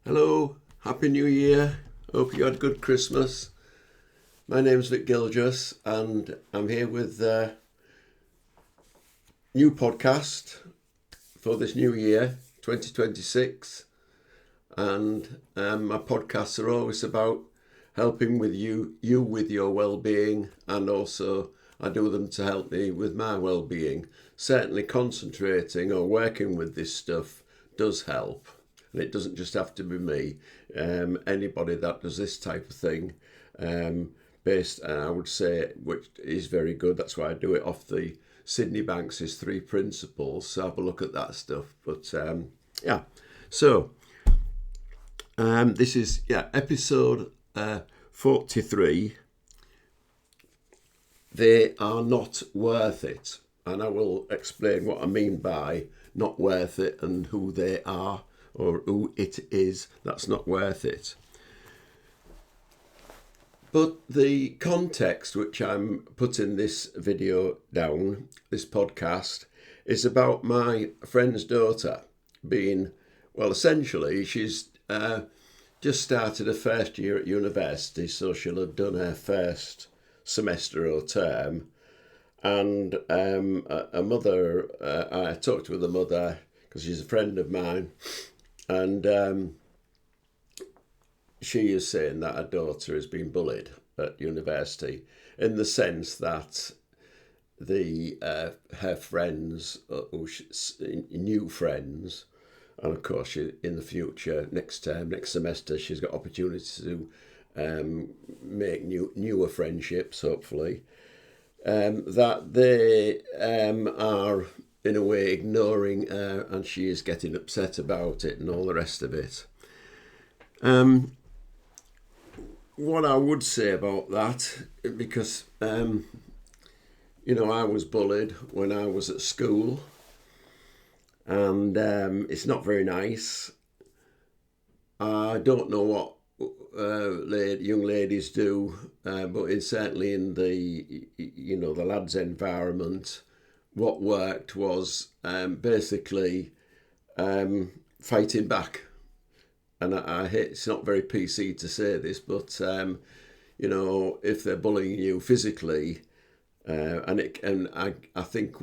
Hello, Happy New Year. Hope you had a good Christmas. My name's Vic Gilgis and I'm here with a new podcast for this new year, 2026. And my podcasts are always about helping with you with your well-being, and also I do them to help me with my well-being. Certainly concentrating or working with this stuff does help. And it doesn't just have to be me. Anybody that does this type of thing, I would say, which is very good. That's why I do it off the Sydney Banks' 3 principles. So have a look at that stuff. But yeah, so this is episode 43. They are not worth it, and I will explain what I mean by not worth it and who they are, or who it is that's not worth it. But the context which I'm putting this video down, this podcast, is about my friend's daughter being, well, essentially she's just started her first year at university, so she'll have done her first semester or term. And a mother, I talked with the mother because she's a friend of mine, and she is saying that her daughter has been bullied at university, in the sense that her friends, new friends, and of course in the future, next term, next semester, she's got opportunities to make newer friendships, hopefully, that they are in a way ignoring her, and she is getting upset about it and all the rest of it. What I would say about that, because I was bullied when I was at school, and it's not very nice. I don't know what young ladies do, but it's certainly in the lads' environment. What worked was basically fighting back. And I hate, it's not very PC to say this, but if they're bullying you physically, I think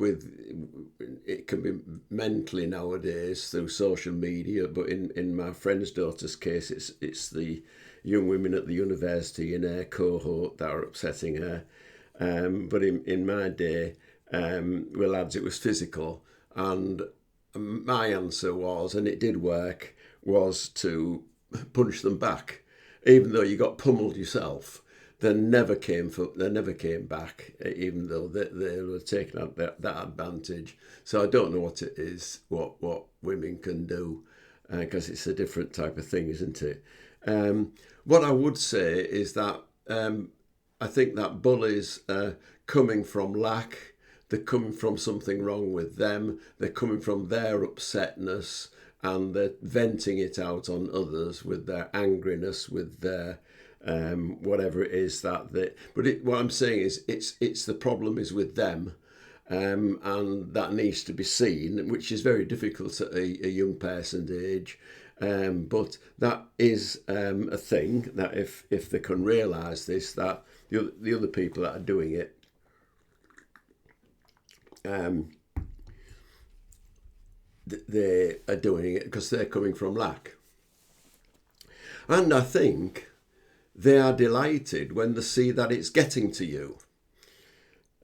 it can be mentally nowadays through social media. But in my friend's daughter's case, it's the young women at the university in her cohort that are upsetting her. But in my day, with lads, it was physical, and my answer was, and it did work, was to punch them back, even though you got pummeled yourself. They never came back, even though they were taking out that advantage. So I don't know what it is, what women can do, because it's a different type of thing, isn't it? What I would say is that I think that bullies coming from lack. They're coming from something wrong with them. They're coming from their upsetness, and they're venting it out on others with their angriness, with their whatever it is that they. But what I'm saying is, it's the problem is with them, and that needs to be seen, which is very difficult at a young person's age. But that is a thing that if they can realise this, that the other people that are doing it, they are doing it because they're coming from lack. And I think they are delighted when they see that it's getting to you.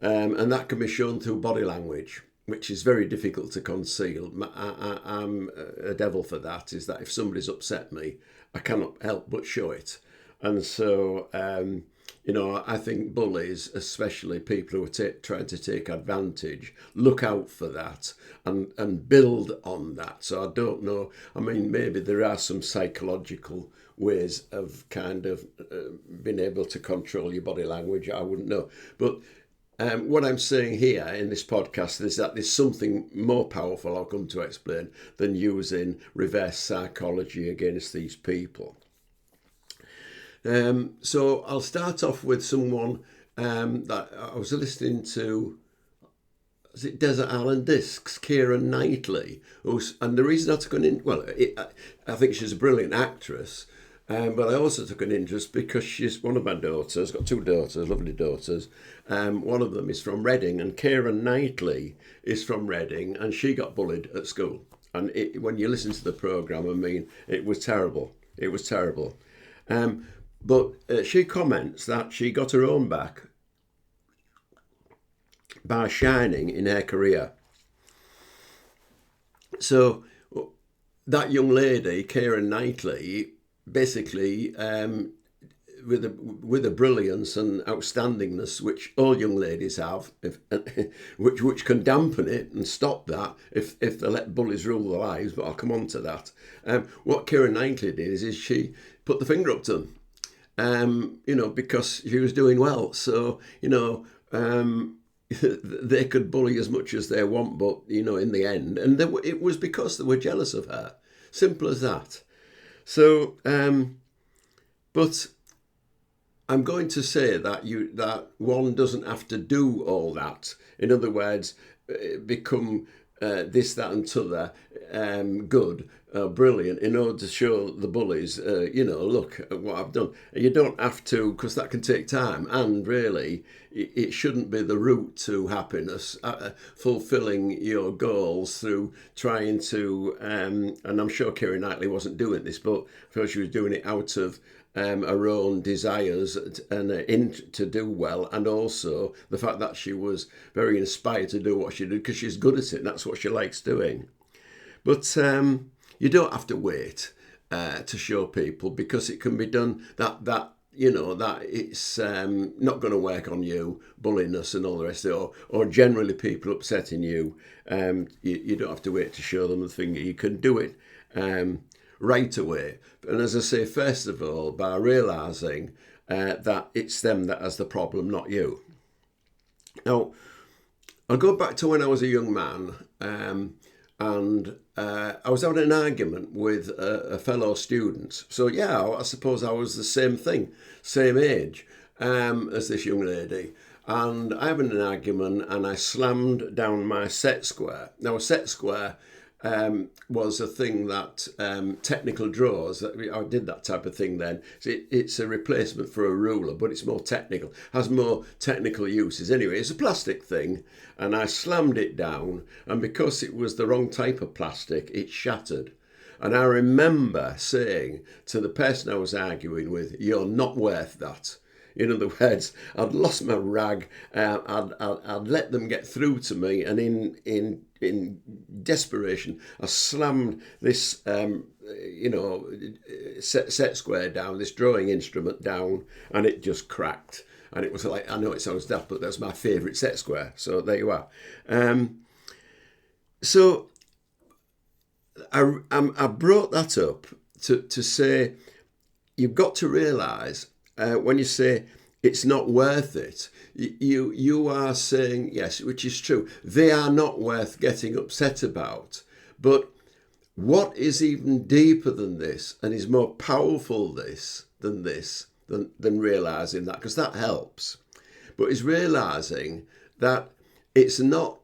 And that can be shown through body language, which is very difficult to conceal. I'm a devil for that, is that if somebody's upset me, I cannot help but show it. And so, I think bullies, especially people who are trying to take advantage, look out for that and build on that. So I don't know. I mean, maybe there are some psychological ways of kind of being able to control your body language. I wouldn't know. But what I'm saying here in this podcast is that there's something more powerful, I'll come to explain, than using reverse psychology against these people. So I'll start off with someone that I was listening to is it Desert Island Discs, Keira Knightley, and the reason I took an I think she's a brilliant actress, but I also took an interest because she's one of my daughters, got two daughters, lovely daughters. One of them is from Reading, and Keira Knightley is from Reading, and she got bullied at school. And when you listen to the programme, I mean, it was terrible. It was terrible. But she comments that she got her own back by shining in her career. So that young lady, Keira Knightley, basically, with a brilliance and outstandingness which all young ladies have, which can dampen it and stop that if they let bullies rule their lives. But I'll come on to that. What Keira Knightley did is she put the finger up to them, because she was doing well. So they could bully as much as they want, but in the end, and it was because they were jealous of her. Simple as that. So, but I'm going to say that one doesn't have to do all that. In other words, become this, that, and t'other, good, brilliant, in order to show the bullies, look at what I've done. You don't have to, because that can take time, and really, it shouldn't be the route to happiness, fulfilling your goals through trying to, and I'm sure Keira Knightley wasn't doing this, but I feel she was doing it out of her own desires and to do well, and also the fact that she was very inspired to do what she did because she's good at it, and that's what she likes doing. But you don't have to wait to show people, because it can be done that it's not going to work on you, bulliness and all the rest of it, or generally people upsetting you. You don't have to wait to show them the finger. You can do it right away. And as I say, first of all, by realising that it's them that has the problem, not you. Now, I'll go back to when I was a young man, and I was having an argument with a fellow student. So yeah, I suppose I was the same thing, same age as this young lady. And I having an argument, and I slammed down my set square. Now, a set square was a thing that technical drawers, I did that type of thing then. It's a replacement for a ruler, but it's more technical, has more technical uses. Anyway, it's a plastic thing, and I slammed it down, and because it was the wrong type of plastic, it shattered. And I remember saying to the person I was arguing with, "You're not worth that." In other words, I'd lost my rag. I'd let them get through to me, and in desperation, I slammed this, set square down, this drawing instrument down, and it just cracked. And it was like, I know it sounds daft, but that's my favourite set square. So there you are. So I brought that up to say, you've got to realise, when you say it's not worth it, you are saying, yes, which is true, they are not worth getting upset about. But what is even deeper than this, and is more powerful than realising that, because that helps, but is realising that it's not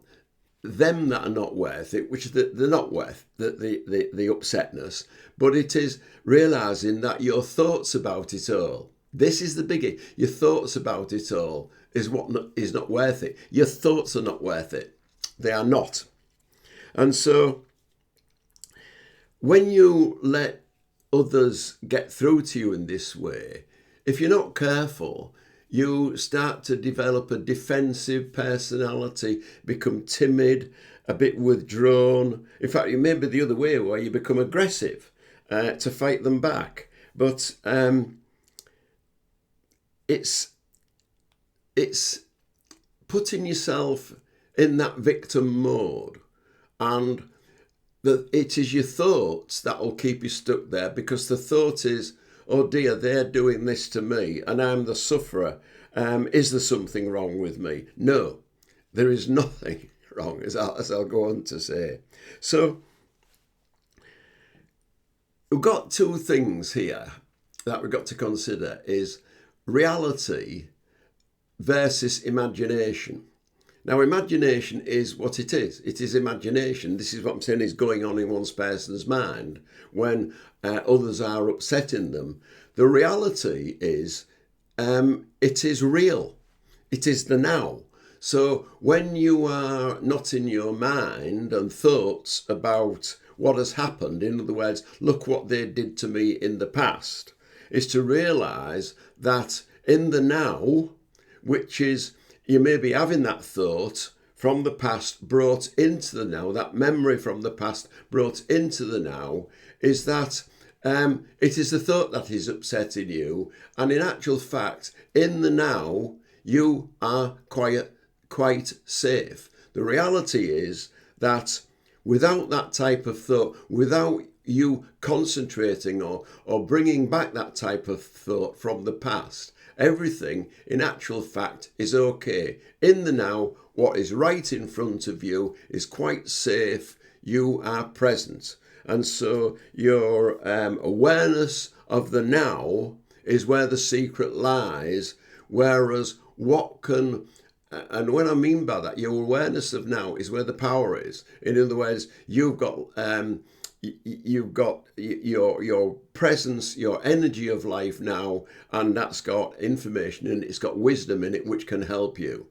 them that are not worth it, which they're not worth the upsetness, but it is realising that your thoughts about it all, this is the biggie, your thoughts about it all is what is not worth it. Your thoughts are not worth it. They are not. And so when you let others get through to you in this way, if you're not careful, you start to develop a defensive personality, become timid, a bit withdrawn. In fact, it may be the other way, where you become aggressive to fight them back. But it's putting yourself in that victim mode, and that it is your thoughts that will keep you stuck there, because the thought is, oh dear, they're doing this to me and I'm the sufferer. Is there something wrong with me? No, there is nothing wrong, as I'll go on to say. So we've got two things here that we've got to consider, is reality versus imagination. Now, imagination is what it is. It is imagination. This is what I'm saying is going on in one person's mind when others are upsetting them. The reality is it is real. It is the now. So when you are not in your mind and thoughts about what has happened, in other words, look what they did to me in the past, is to realise that in the now, which is you may be having that thought from the past brought into the now, that memory from the past brought into the now, is that it is the thought that is upsetting you. And in actual fact, in the now, you are quite safe. The reality is that without that type of thought, without you concentrating or bringing back that type of thought from the past, everything in actual fact is okay. In the now, what is right in front of you is quite safe. You are present. And so your awareness of the now is where the secret lies. Whereas what can, and what I mean by that, your awareness of now is where the power is. In other words, you've got your presence, your energy of life now, and that's got information in it, it's got wisdom in it which can help you.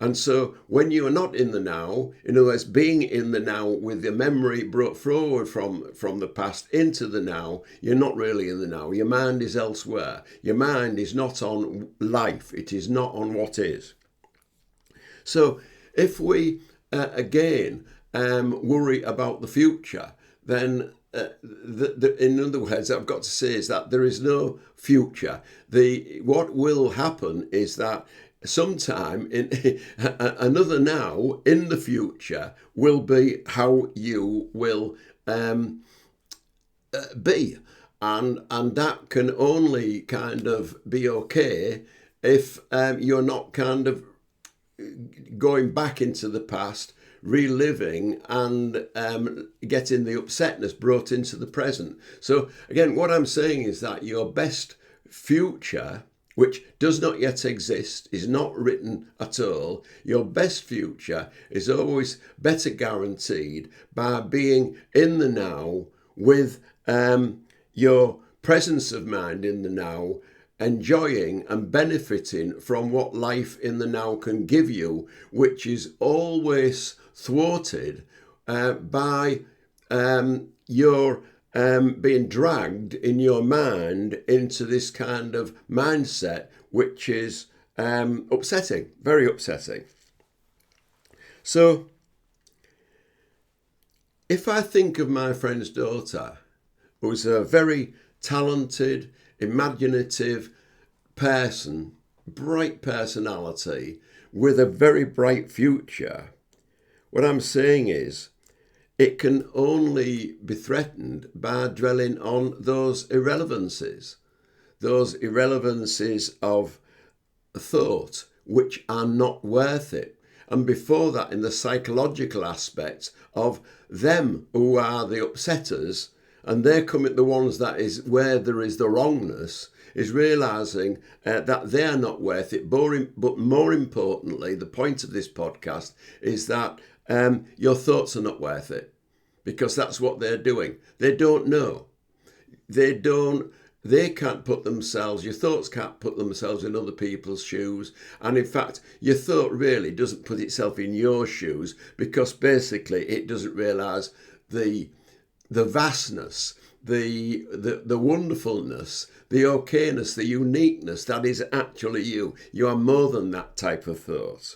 And so when you are not in the now, in other words, being in the now with the memory brought forward from the past into the now, you're not really in the now. Your mind is elsewhere. Your mind is not on life. It is not on what is. So if we, again, worry about the future, then in other words, I've got to say is that there is no future. What will happen is that sometime in another now in the future will be how you will be, and that can only kind of be okay if you're not kind of going back into the past, reliving and getting the upsetness brought into the present. So again, what I'm saying is that your best future, which does not yet exist, is not written at all, your best future is always better guaranteed by being in the now with your presence of mind in the now, enjoying and benefiting from what life in the now can give you, which is always thwarted by your being dragged in your mind into this kind of mindset, which is upsetting, very upsetting. So if I think of my friend's daughter, who's a very talented, imaginative person, bright personality with a very bright future, what I'm saying is it can only be threatened by dwelling on those irrelevancies of thought which are not worth it. And before that, in the psychological aspects of them who are the upsetters, and they're coming, the ones that is where there is the wrongness, is realising that they are not worth it. But more importantly, the point of this podcast is that your thoughts are not worth it, because that's what they're doing. They don't know. They can't put themselves, your thoughts can't put themselves in other people's shoes. And in fact, your thought really doesn't put itself in your shoes, because basically it doesn't realise the vastness, the wonderfulness, the okayness, the uniqueness that is actually you. You are more than that type of thought.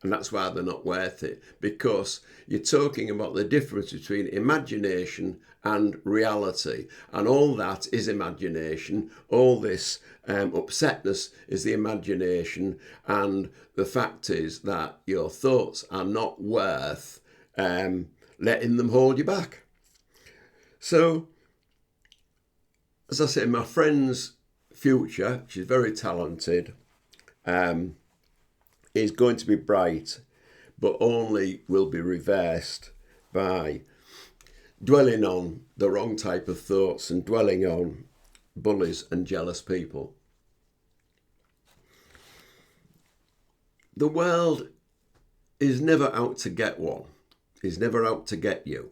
And that's why they're not worth it, because you're talking about the difference between imagination and reality. And all that is imagination. All this upsetness is the imagination. And the fact is that your thoughts are not worth letting them hold you back. So, as I say, my friend's future, she's very talented, is going to be bright, but only will be reversed by dwelling on the wrong type of thoughts and dwelling on bullies and jealous people. The world is never out to get one. Is never out to get you.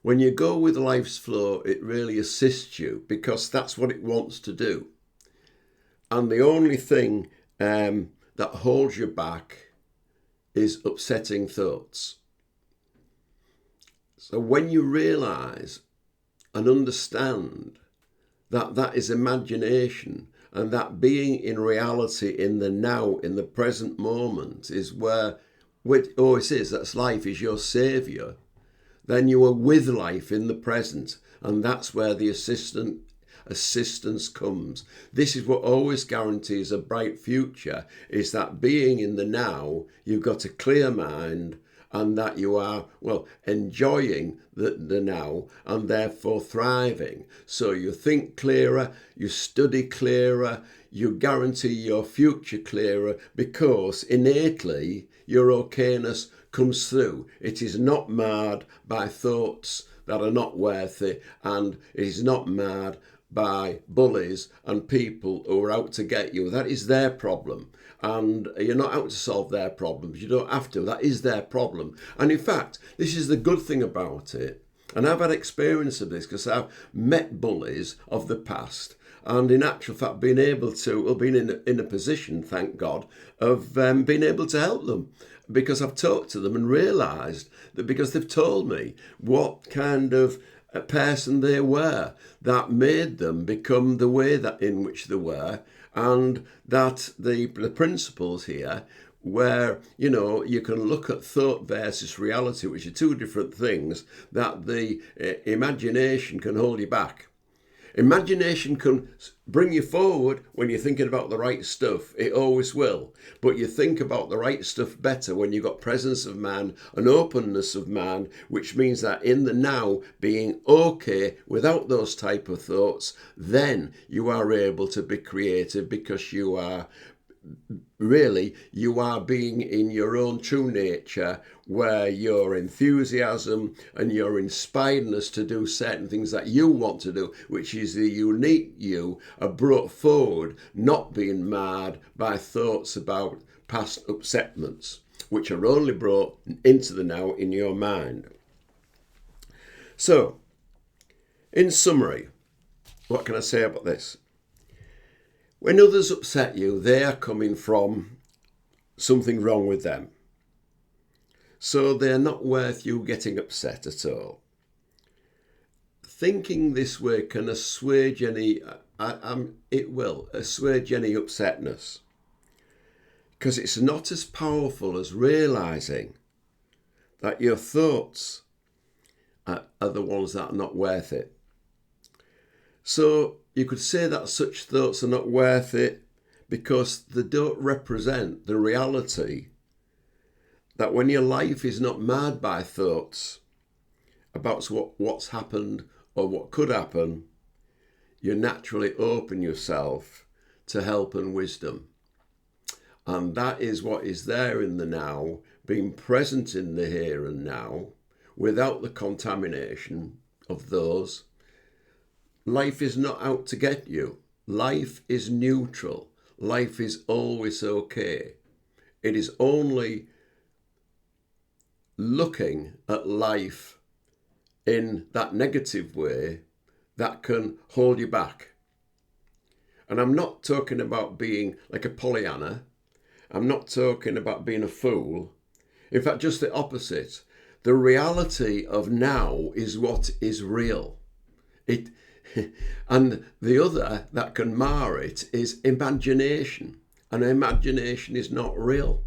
When you go with life's flow, it really assists you because that's what it wants to do. And the only thing that holds you back is upsetting thoughts. So when you realise and understand that that is imagination and that being in reality in the now, in the present moment is where it always is, that's life is your saviour, then you are with life in the present, and that's where the assistance comes. This is what always guarantees a bright future, is that being in the now, you've got a clear mind, and that you are, enjoying the now and therefore thriving. So you think clearer, you study clearer, you guarantee your future clearer because innately your okayness comes through. It is not marred by thoughts that are not worthy, and it is not marred by bullies and people who are out to get you. That is their problem. And you're not out to solve their problems. You don't have to. That is their problem. And in fact, this is the good thing about it. And I've had experience of this because I've met bullies of the past. And in actual fact, been in a position, thank God, of being able to help them. Because I've talked to them and realised that because they've told me what kind of a person they were that made them become the way that in which they were, and that the principles here where, you can look at thought versus reality, which are two different things, that the imagination can hold you back. Imagination can bring you forward when you're thinking about the right stuff. It always will. But you think about the right stuff better when you've got presence of man and openness of man, which means that in the now, being okay without those type of thoughts, then you are able to be creative because you are being in your own true nature, where your enthusiasm and your inspiredness to do certain things that you want to do, which is the unique you, are brought forward, not being marred by thoughts about past upsetments, which are only brought into the now in your mind. So, in summary, what can I say about this? When others upset you, they are coming from something wrong with them. So they're not worth you getting upset at all. Thinking this way can assuage any, it will assuage any upsetness. Because it's not as powerful as realising that your thoughts are the ones that are not worth it. So you could say that such thoughts are not worth it because they don't represent the reality that when your life is not marred by thoughts about what's happened or what could happen, you naturally open yourself to help and wisdom. And that is what is there in the now, being present in the here and now, without the contamination of those. Life is not out to get you. Life is neutral. Life is always okay. It is only looking at life in that negative way that can hold you back. And I'm not talking about being like a Pollyanna. I'm not talking about being a fool. In fact, just the opposite. The reality of now is what is real. And the other that can mar it is imagination. And imagination is not real.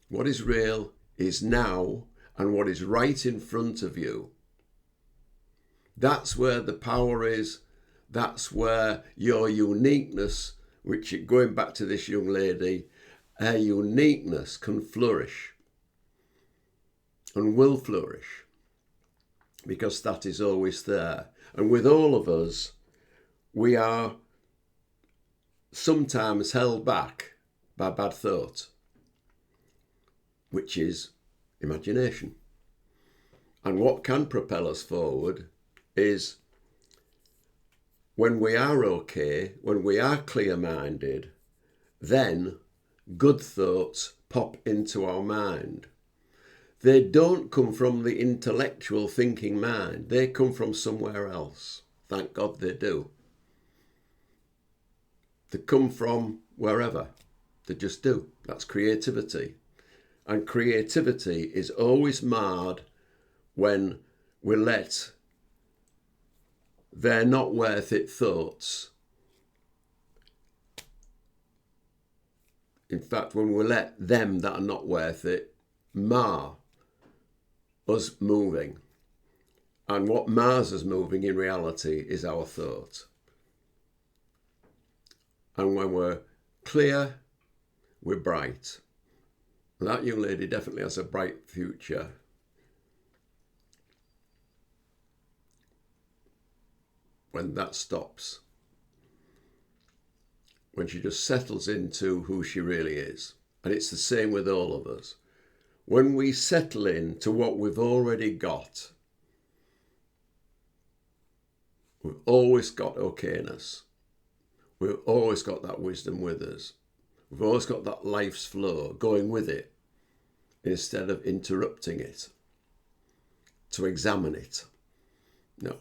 What is real is now and what is right in front of you. That's where the power is. That's where your uniqueness, which, going back to this young lady, her uniqueness can flourish and will flourish because that is always there. And with all of us, we are sometimes held back by bad thought, which is imagination. And what can propel us forward is when we are okay, when we are clear-minded, then good thoughts pop into our mind. They don't come from the intellectual thinking mind. They come from somewhere else. Thank God they do. They come from wherever. They just do. That's creativity. And creativity is always marred when we let they're not worth it thoughts. In fact, when we let them that are not worth it mar us moving. And what mars us moving in reality is our thought. And when we're clear, we're bright. And that young lady definitely has a bright future. When that stops. When she just settles into who she really is. And it's the same with all of us. When we settle into what we've already got, we've always got okayness. We've always got that wisdom with us. We've always got that life's flow going with it instead of interrupting it to examine it. No.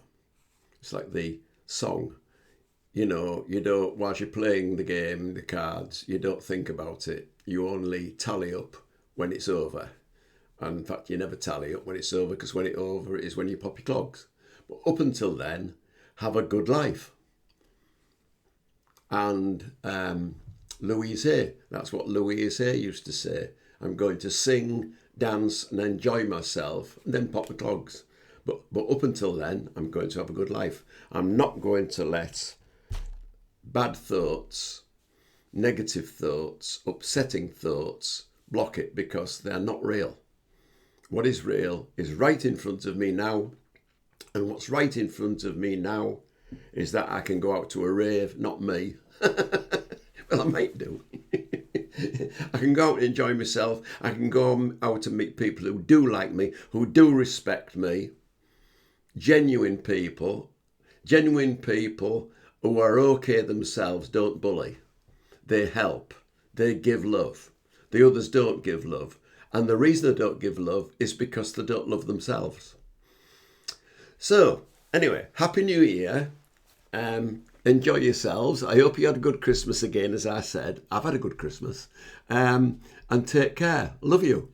It's like the song, you don't, whilst you're playing the game, the cards, you don't think about it. You only tally up when it's over. And in fact, you never tally up when it's over, because when it's over is when you pop your clogs. But up until then, have a good life. And Louise Hay, that's what Louise Hay used to say. I'm going to sing, dance and enjoy myself and then pop the clogs. But up until then, I'm going to have a good life. I'm not going to let bad thoughts, negative thoughts, upsetting thoughts block it, because they're not real. What is real is right in front of me now. And what's right in front of me now is that I can go out to a rave, not me. Well, I might do. I can go out and enjoy myself. I can go out and meet people who do like me, who do respect me. Genuine people who are okay themselves, don't bully. They help. They give love. The others don't give love. And the reason they don't give love is because they don't love themselves. So, anyway, Happy New Year. Enjoy yourselves. I hope you had a good Christmas again, as I said. I've had a good Christmas. And take care. Love you.